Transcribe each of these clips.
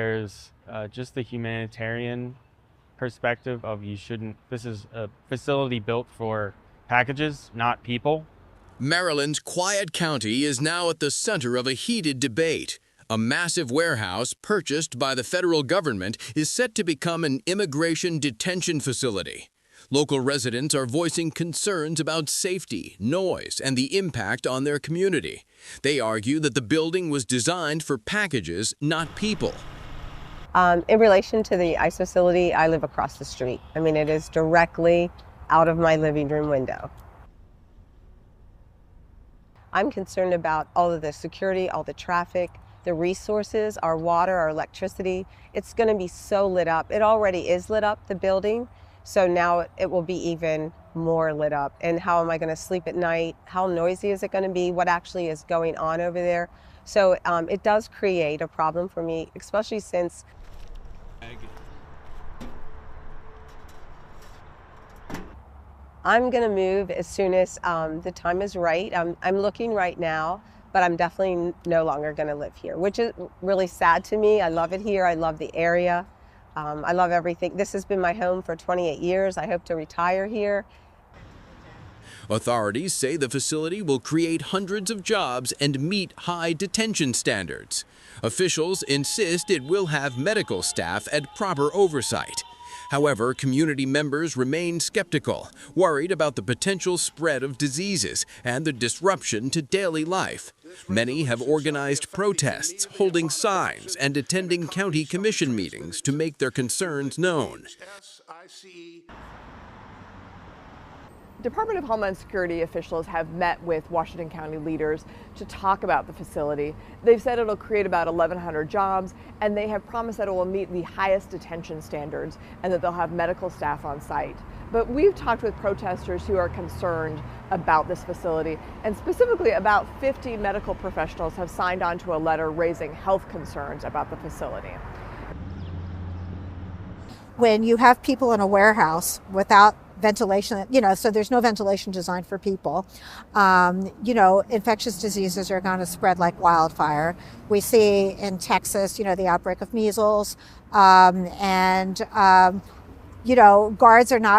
There's just the humanitarian perspective of this is a facility built for packages, not people. Maryland's Quiet County is now at the center of a heated debate. A massive warehouse purchased by the federal government is set to become an immigration detention facility. Local residents are voicing concerns about safety, noise, and the impact on their community. They argue that the building was designed for packages, not people. In relation to the ICE facility, I live across the street. I mean, it is directly out of my living room window. I'm concerned about all of the security, all the traffic, the resources, our water, our electricity. It's going to be so lit up. It already is lit up, the building, so now it will be even more lit up. And how am I going to sleep at night? How noisy is it going to be? What actually is going on over there? So it does create a problem for me, especially since I'm going to move as soon as the time is right. I'm looking right now, but I'm definitely no longer going to live here, which is really sad to me. I love it here. I love the area. I love everything. This has been my home for 28 years. I hope to retire here. Authorities say the facility will create hundreds of jobs and meet high detention standards. Officials insist it will have medical staff at proper oversight. However, community members remain skeptical, worried about the potential spread of diseases and the disruption to daily life. Many have organized protests, holding signs, and attending county commission meetings to make their concerns known. Department of Homeland Security officials have met with Washington County leaders to talk about the facility. They've said it'll create about 1,100 jobs, and they have promised that it will meet the highest detention standards and that they'll have medical staff on site. But we've talked with protesters who are concerned about this facility, and specifically about 50 medical professionals have signed on to a letter raising health concerns about the facility. When you have people in a warehouse without ventilation, so there's no ventilation designed for people. Infectious diseases are going to spread like wildfire. We see in Texas, the outbreak of measles,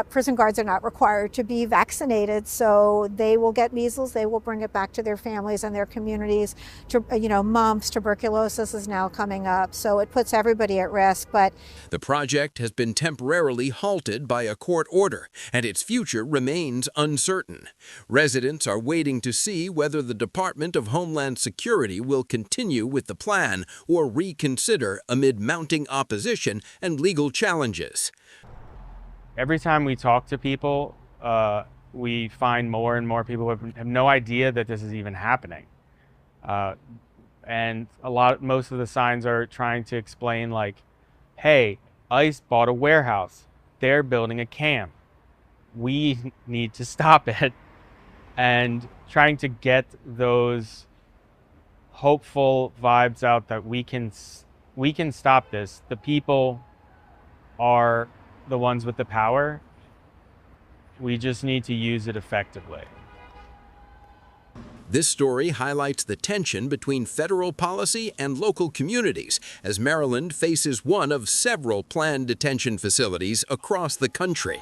prison guards are not required to be vaccinated, so they will get measles, they will bring it back to their families and their communities. Mumps, tuberculosis is now coming up, so it puts everybody at risk. But the project has been temporarily halted by a court order, and its future remains uncertain. Residents are waiting to see whether the Department of Homeland Security will continue with the plan or reconsider amid mounting opposition and legal challenges. Every time we talk to people, we find more and more people have no idea that this is even happening. And most of the signs are trying to explain, like, hey, ICE bought a warehouse. They're building a camp. We need to stop it. And trying to get those hopeful vibes out that we can stop this. The people are the ones with the power. We just need to use it effectively. This story highlights the tension between federal policy and local communities as Maryland faces one of several planned detention facilities across the country.